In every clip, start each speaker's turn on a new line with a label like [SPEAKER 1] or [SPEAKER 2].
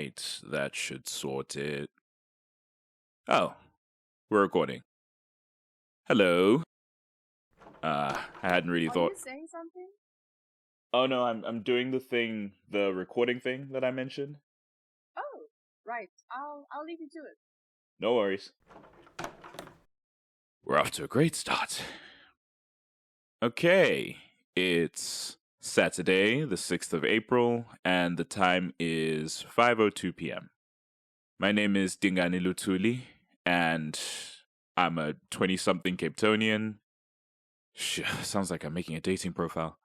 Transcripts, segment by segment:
[SPEAKER 1] Right, that should sort it. Oh, we're recording. Hello. I hadn't really
[SPEAKER 2] Are
[SPEAKER 1] thought.
[SPEAKER 2] you saying something?
[SPEAKER 1] Oh no, I'm doing the recording thing that I mentioned.
[SPEAKER 2] Oh, right. I'll leave you to it.
[SPEAKER 1] No worries. We're off to a great start. Okay, it's Saturday, the 6th of April, and the time is 5:02 p.m. My name is Dingane Lutuli, and I'm a 20-something Cape Townian. Sounds like I'm making a dating profile.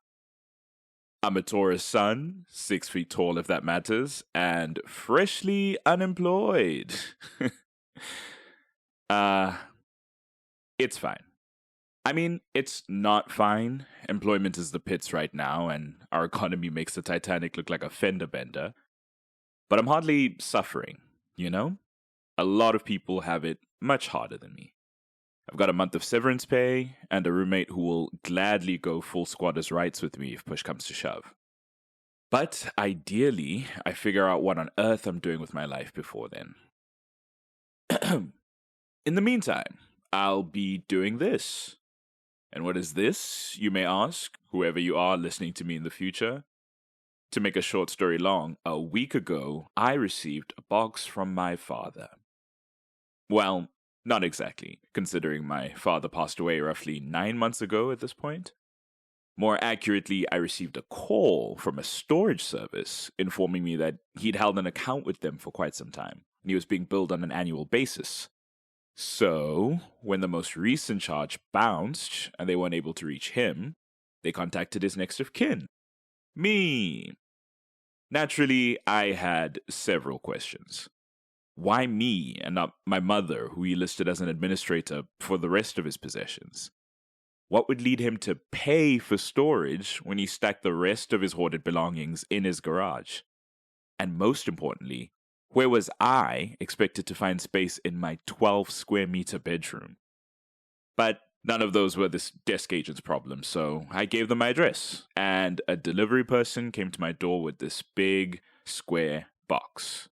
[SPEAKER 1] I'm a Taurus sun, 6 feet tall if that matters, and freshly unemployed. uh, it's fine. I mean, it's not fine. Employment is the pits right now, and our economy makes the Titanic look like a fender bender. But I'm hardly suffering, you know? A lot of people have it much harder than me. I've got a month of severance pay, and a roommate who will gladly go full squatters' rights with me if push comes to shove. But ideally, I figure out what on earth I'm doing with my life before then. In the meantime, I'll be doing this. And what is this, you may ask, whoever you are listening to me in the future? To make a short story long, a week ago, I received a box from my father. Well, not exactly, considering my father passed away roughly 9 months ago at this point. More accurately, I received a call from a storage service informing me that he'd held an account with them for quite some time, and he was being billed on an annual basis. So, when the most recent charge bounced and they weren't able to reach him, they contacted his next of kin, me. Naturally, I had several questions. Why me and not my mother, who he listed as an administrator for the rest of his possessions? What would lead him to pay for storage when he stacked the rest of his hoarded belongings in his garage? And most importantly, where was I expected to find space in my 12 square meter bedroom? But none of those were this desk agent's problem, so I gave them my address, and a delivery person came to my door with this big, square box.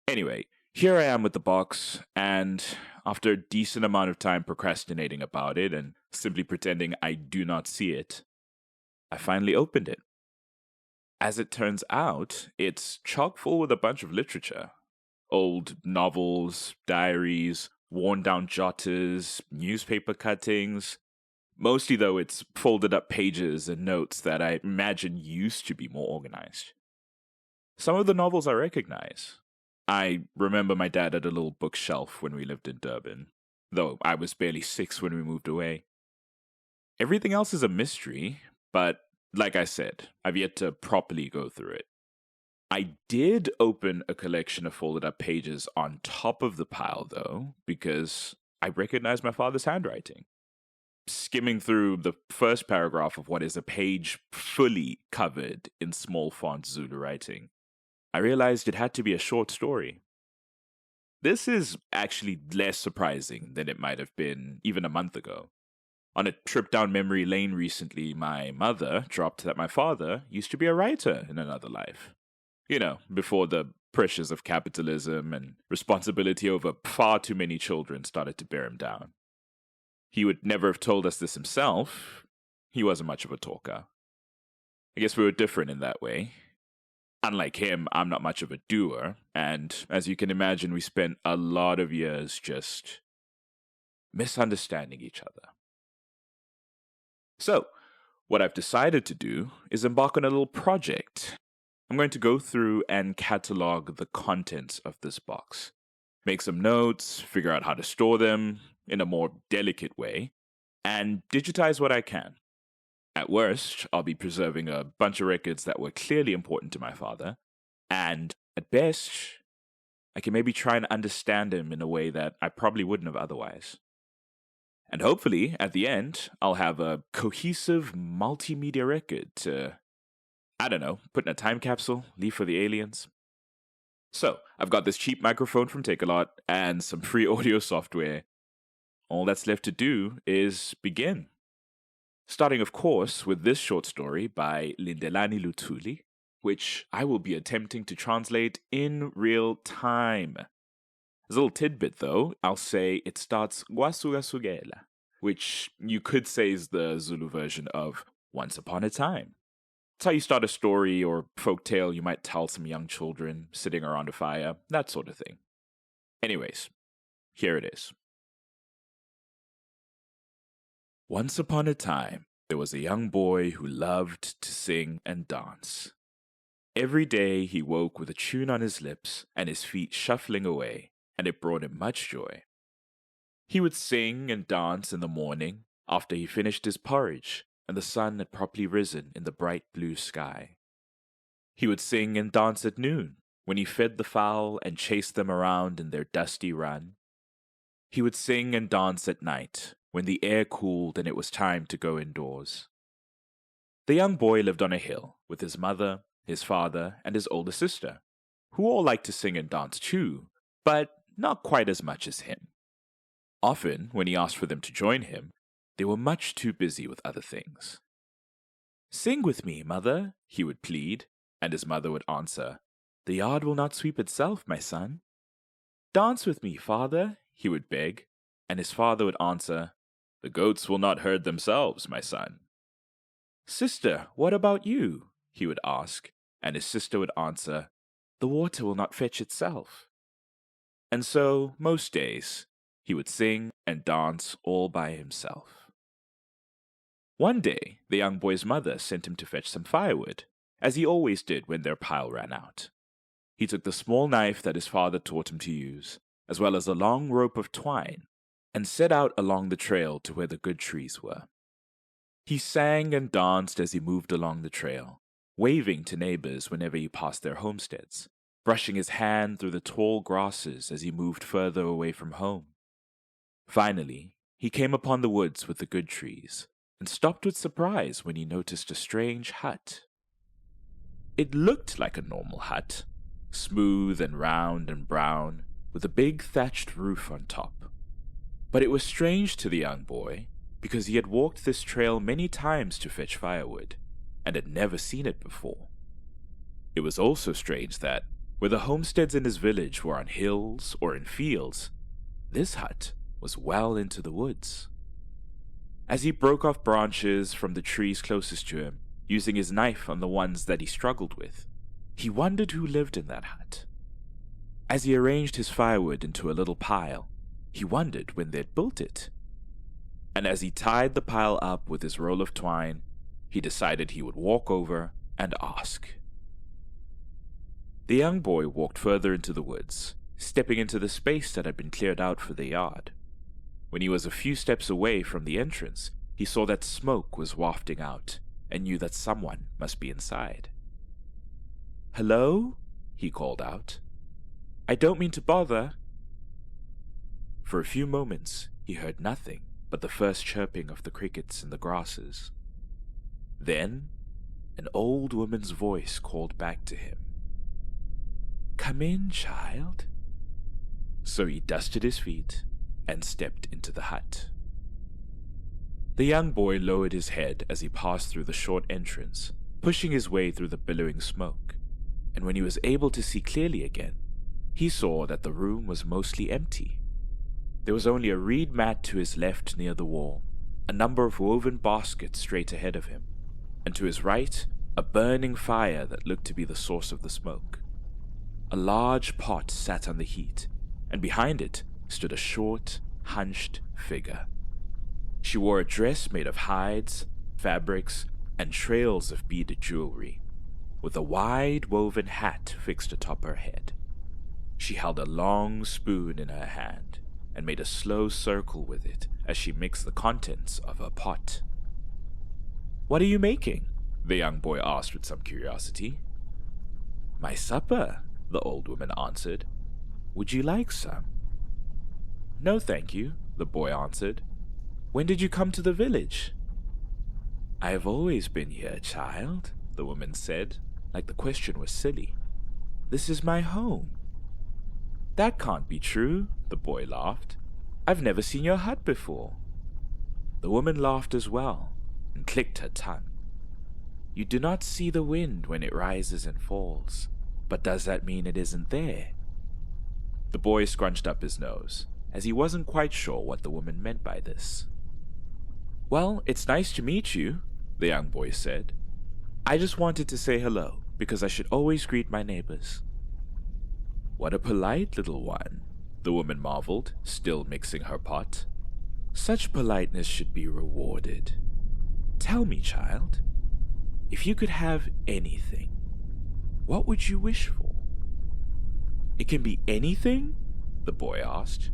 [SPEAKER 1] Anyway, here I am with the box, and after a decent amount of time procrastinating about it and simply pretending I do not see it, I finally opened it. As it turns out, it's chock full with a bunch of literature. Old novels, diaries, worn down jotters, newspaper cuttings. Mostly, though, it's folded up pages and notes that I imagine used to be more organized. Some of the novels I recognize. I remember my dad had a little bookshelf when we lived in Durban, though I was barely 6 when we moved away. Everything else is a mystery, but like I said, I've yet to properly go through it. I did open a collection of folded up pages on top of the pile, though, because I recognized my father's handwriting. Skimming through the first paragraph of what is a page fully covered in small font Zulu writing, I realized it had to be a short story. This is actually less surprising than it might have been even a month ago. On a trip down memory lane recently, my mother dropped that my father used to be a writer in another life. You know, before the pressures of capitalism and responsibility over far too many children started to bear him down. He would never have told us this himself. He wasn't much of a talker. I guess we were different in that way. Unlike him, I'm not much of a doer, and as you can imagine, we spent a lot of years just misunderstanding each other. So, what I've decided to do is embark on a little project. I'm going to go through and catalog the contents of this box, make some notes, figure out how to store them in a more delicate way, and digitize what I can. At worst, I'll be preserving a bunch of records that were clearly important to my father, and at best, I can maybe try and understand him in a way that I probably wouldn't have otherwise. And hopefully, at the end, I'll have a cohesive multimedia record to, I don't know, put in a time capsule, leave for the aliens. So, I've got this cheap microphone from Takealot and some free audio software. All that's left to do is begin. Starting, of course, with this short story by Dlamini, which I will be attempting to translate in real time. As a little tidbit though, I'll say it starts Gwasugasugela, which you could say is the Zulu version of Once Upon a Time. It's how you start a story or folk tale you might tell some young children sitting around a fire, that sort of thing. Anyways, here it is. Once upon a time, there was a young boy who loved to sing and dance. Every day he woke with a tune on his lips and his feet shuffling away, and it brought him much joy. He would sing and dance in the morning after he finished his porridge and the sun had properly risen in the bright blue sky. He would sing and dance at noon when he fed the fowl and chased them around in their dusty run. He would sing and dance at night when the air cooled and it was time to go indoors. The young boy lived on a hill with his mother, his father, and his older sister, who all liked to sing and dance too, but not quite as much as him. Often, when he asked for them to join him, they were much too busy with other things. "Sing with me, mother," he would plead, and his mother would answer, "The yard will not sweep itself, my son." "Dance with me, father," he would beg, and his father would answer, "The goats will not herd themselves, my son." "Sister, what about you?" he would ask, and his sister would answer, "The water will not fetch itself." And so, most days, he would sing and dance all by himself. One day, the young boy's mother sent him to fetch some firewood, as he always did when their pile ran out. He took the small knife that his father taught him to use, as well as a long rope of twine, and set out along the trail to where the good trees were. He sang and danced as he moved along the trail, waving to neighbors whenever he passed their homesteads, brushing his hand through the tall grasses as he moved further away from home. Finally, he came upon the woods with the good trees, and stopped with surprise when he noticed a strange hut. It looked like a normal hut, smooth and round and brown, with a big thatched roof on top. But it was strange to the young boy, because he had walked this trail many times to fetch firewood, and had never seen it before. It was also strange that, where the homesteads in his village were on hills or in fields, this hut was well into the woods. As he broke off branches from the trees closest to him, using his knife on the ones that he struggled with, he wondered who lived in that hut. As he arranged his firewood into a little pile, he wondered when they'd built it. And as he tied the pile up with his roll of twine, he decided he would walk over and ask. The young boy walked further into the woods, stepping into the space that had been cleared out for the yard. When he was a few steps away from the entrance, he saw that smoke was wafting out and knew that someone must be inside. "Hello?" he called out. "I don't mean to bother." For a few moments, he heard nothing but the first chirping of the crickets in the grasses. Then, an old woman's voice called back to him. "Come in, child." So he dusted his feet and stepped into the hut. The young boy lowered his head as he passed through the short entrance, pushing his way through the billowing smoke, and when he was able to see clearly again, he saw that the room was mostly empty. There was only a reed mat to his left near the wall, a number of woven baskets straight ahead of him, and to his right, a burning fire that looked to be the source of the smoke. A large pot sat on the heat, and behind it stood a short, hunched figure. She wore a dress made of hides, fabrics, and trails of beaded jewelry, with a wide woven hat fixed atop her head. She held a long spoon in her hand and made a slow circle with it as she mixed the contents of her pot. "What are you making?" the young boy asked with some curiosity. "My supper," the old woman answered. "Would you like some?" "No, thank you," the boy answered. "When did you come to the village?" "I have always been here, child," the woman said, like the question was silly. "This is my home." "That can't be true," the boy laughed. "I've never seen your hut before." The woman laughed as well and clicked her tongue. You do not see the wind when it rises and falls, but does that mean it isn't there? The boy scrunched up his nose, as he wasn't quite sure what the woman meant by this. Well, it's nice to meet you, the young boy said. I just wanted to say hello, because I should always greet my neighbors. What a polite little one, the woman marveled, still mixing her pot. Such politeness should be rewarded. Tell me, child, if you could have anything, what would you wish for? It can be anything? The boy asked.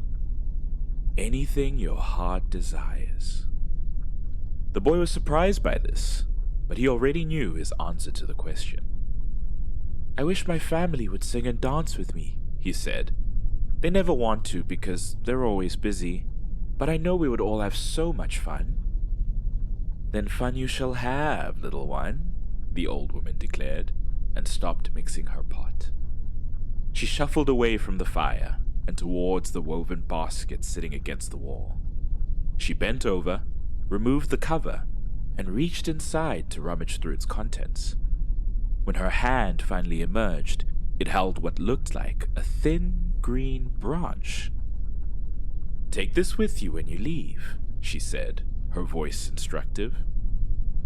[SPEAKER 1] Anything your heart desires. The boy was surprised by this, but he already knew his answer to the question. I wish my family would sing and dance with me, he said. They never want to because they're always busy, but I know we would all have so much fun. Then fun you shall have, little one, the old woman declared, and stopped mixing her pot. She shuffled away from the fire and towards the woven basket sitting against the wall. She bent over, removed the cover, and reached inside to rummage through its contents. When her hand finally emerged, it held what looked like a thin green branch. Take this with you when you leave, she said, her voice instructive.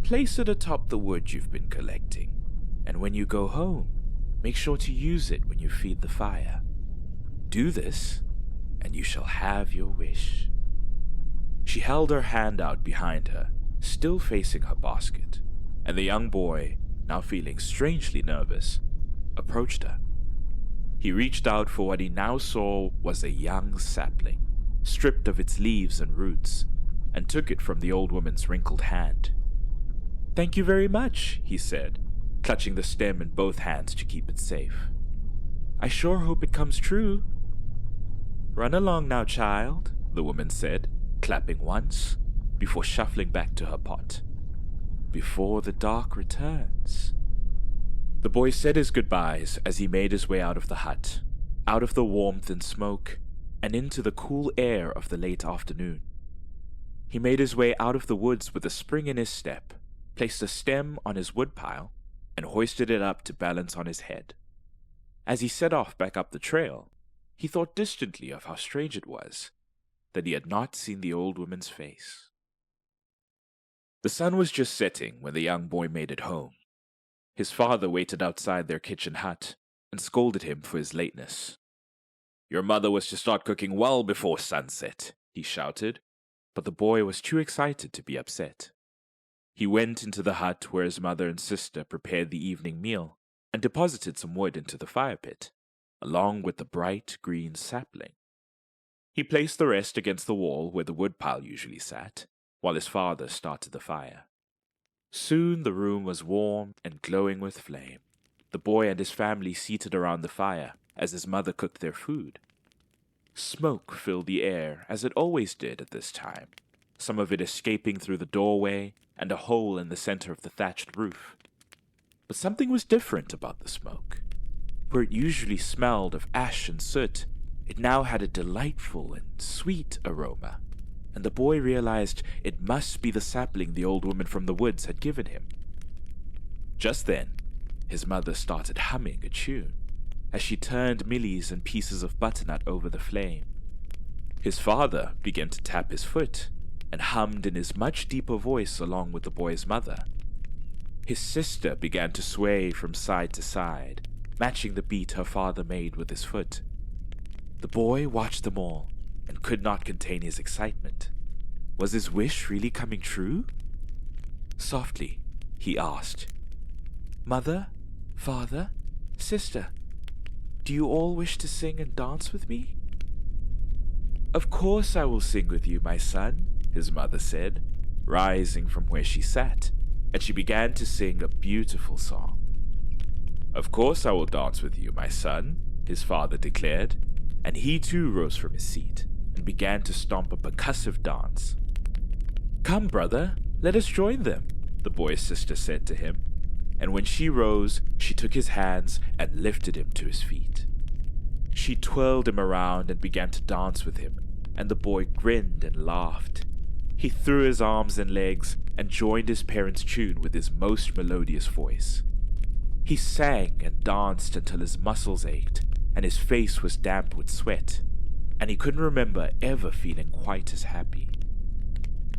[SPEAKER 1] Place it atop the wood you've been collecting, and when you go home, make sure to use it when you feed the fire. Do this, and you shall have your wish. She held her hand out behind her, still facing her basket, and the young boy, now feeling strangely nervous, approached her. He reached out for what he now saw was a young sapling, stripped of its leaves and roots, and took it from the old woman's wrinkled hand. Thank you very much, he said, clutching the stem in both hands to keep it safe. I sure hope it comes true. Run along now, child, the woman said, clapping once, before shuffling back to her pot. Before the dark returns. The boy said his goodbyes as he made his way out of the hut, out of the warmth and smoke, and into the cool air of the late afternoon. He made his way out of the woods with a spring in his step, placed a stem on his woodpile, and hoisted it up to balance on his head. As he set off back up the trail, he thought distantly of how strange it was that he had not seen the old woman's face. The sun was just setting when the young boy made it home. His father waited outside their kitchen hut and scolded him for his lateness. Your mother was to start cooking well before sunset, he shouted, but the boy was too excited to be upset. He went into the hut where his mother and sister prepared the evening meal and deposited some wood into the fire pit, along with the bright green sapling. He placed the rest against the wall where the woodpile usually sat, while his father started the fire. Soon the room was warm and glowing with flame, the boy and his family seated around the fire as his mother cooked their food. Smoke filled the air as it always did at this time, some of it escaping through the doorway and a hole in the center of the thatched roof. But something was different about the smoke. Where it usually smelled of ash and soot, it now had a delightful and sweet aroma, and the boy realized it must be the sapling the old woman from the woods had given him. Just then, his mother started humming a tune as she turned millies and pieces of butternut over the flame. His father began to tap his foot and hummed in his much deeper voice along with the boy's mother. His sister began to sway from side to side, matching the beat her father made with his foot. The boy watched them all and could not contain his excitement. Was his wish really coming true? Softly, he asked, Mother, father, sister, do you all wish to sing and dance with me? Of course I will sing with you, my son, his mother said, rising from where she sat, and she began to sing a beautiful song. Of course I will dance with you, my son, his father declared, and he too rose from his seat and began to stomp a percussive dance. Come, brother, let us join them, the boy's sister said to him, and when she rose, she took his hands and lifted him to his feet. She twirled him around and began to dance with him, and the boy grinned and laughed. He threw his arms and legs and joined his parents' tune with his most melodious voice. He sang and danced until his muscles ached and his face was damp with sweat, and he couldn't remember ever feeling quite as happy.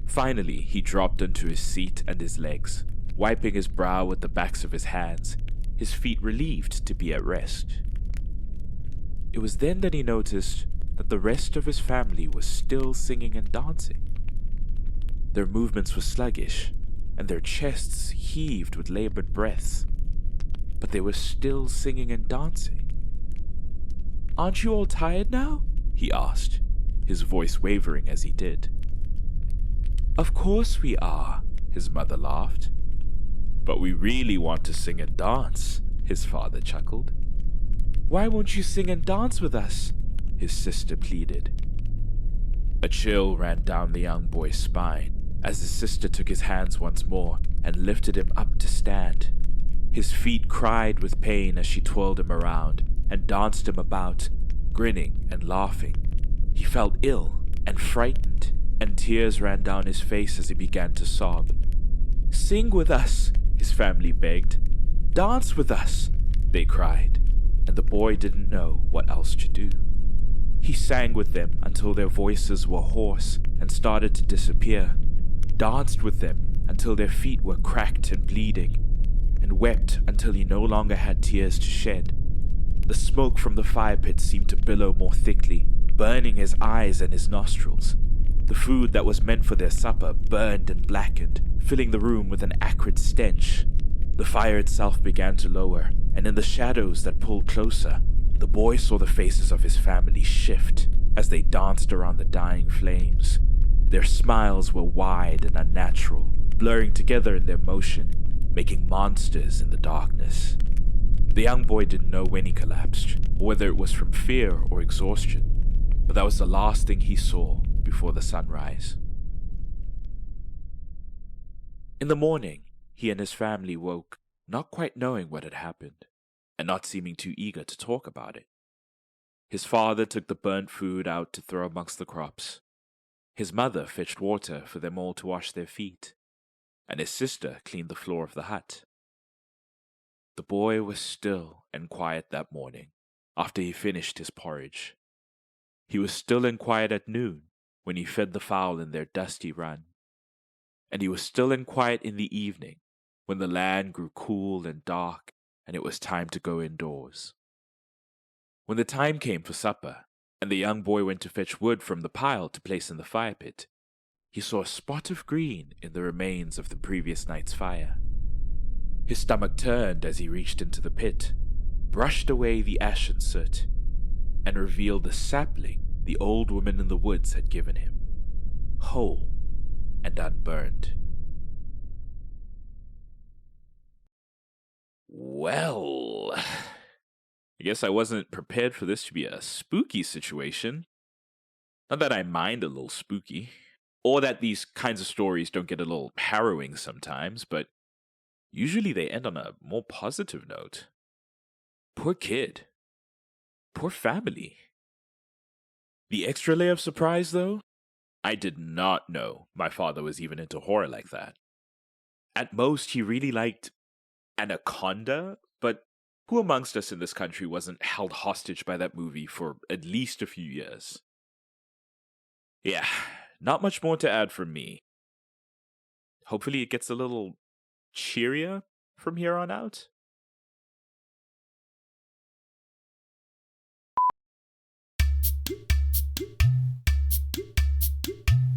[SPEAKER 1] Finally, he dropped onto his seat and his legs, wiping his brow with the backs of his hands, his feet relieved to be at rest. It was then that he noticed that the rest of his family was still singing and dancing. Their movements were sluggish, and their chests heaved with labored breaths, but they were still singing and dancing. "Aren't you all tired now?" he asked, his voice wavering as he did. "Of course we are," his mother laughed. "But we really want to sing and dance," his father chuckled. "Why won't you sing and dance with us?" his sister pleaded. A chill ran down the young boy's spine as his sister took his hands once more and lifted him up to stand. His feet cried with pain as she twirled him around and danced him about, grinning and laughing. He felt ill and frightened, and tears ran down his face as he began to sob. "Sing with us," his family begged. "Dance with us," they cried, and the boy didn't know what else to do. He sang with them until their voices were hoarse and started to disappear, danced with them until their feet were cracked and bleeding, and wept until he no longer had tears to shed. The smoke from the fire pit seemed to billow more thickly, burning his eyes and his nostrils. The food that was meant for their supper burned and blackened, filling the room with an acrid stench. The fire itself began to lower, and in the shadows that pulled closer, the boy saw the faces of his family shift as they danced around the dying flames. Their smiles were wide and unnatural, blurring together in their motion, making monsters in the darkness. The young boy didn't know when he collapsed, or whether it was from fear or exhaustion, but that was the last thing he saw before the sunrise. In the morning, he and his family woke, not quite knowing what had happened, and not seeming too eager to talk about it. His father took the burnt food out to throw amongst the crops. His mother fetched water for them all to wash their feet, and his sister cleaned the floor of the hut. The boy was still and quiet that morning after he finished his porridge. He was still and quiet at noon when he fed the fowl in their dusty run. And he was still and quiet in the evening when the land grew cool and dark and it was time to go indoors. When the time came for supper, and the young boy went to fetch wood from the pile to place in the fire pit, he saw a spot of green in the remains of the previous night's fire. His stomach turned as he reached into the pit, brushed away the ash and soot, and revealed the sapling the old woman in the woods had given him, whole and unburned. Well, I guess I wasn't prepared for this to be a spooky situation. Not that I mind a little spooky, or that these kinds of stories don't get a little harrowing sometimes, but usually they end on a more positive note. Poor kid. Poor family. The extra layer of surprise, though? I did not know my father was even into horror like that. At most, he really liked Anaconda, but who amongst us in this country wasn't held hostage by that movie for at least a few years? Yeah, not much more to add from me. Hopefully it gets a little cheerier from here on out.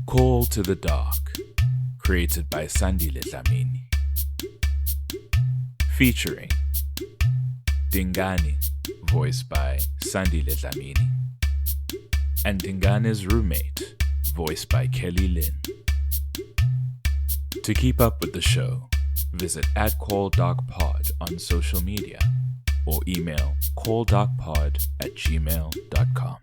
[SPEAKER 1] Call to the Dark, created by Sandile Dlamini. Featuring Dingane, voiced by Sandile Dlamini, and Dingane's roommate, voiced by Kelly Lynn. To keep up with the show, visit @CallDarkPod on social media or email calldarkpod@gmail.com.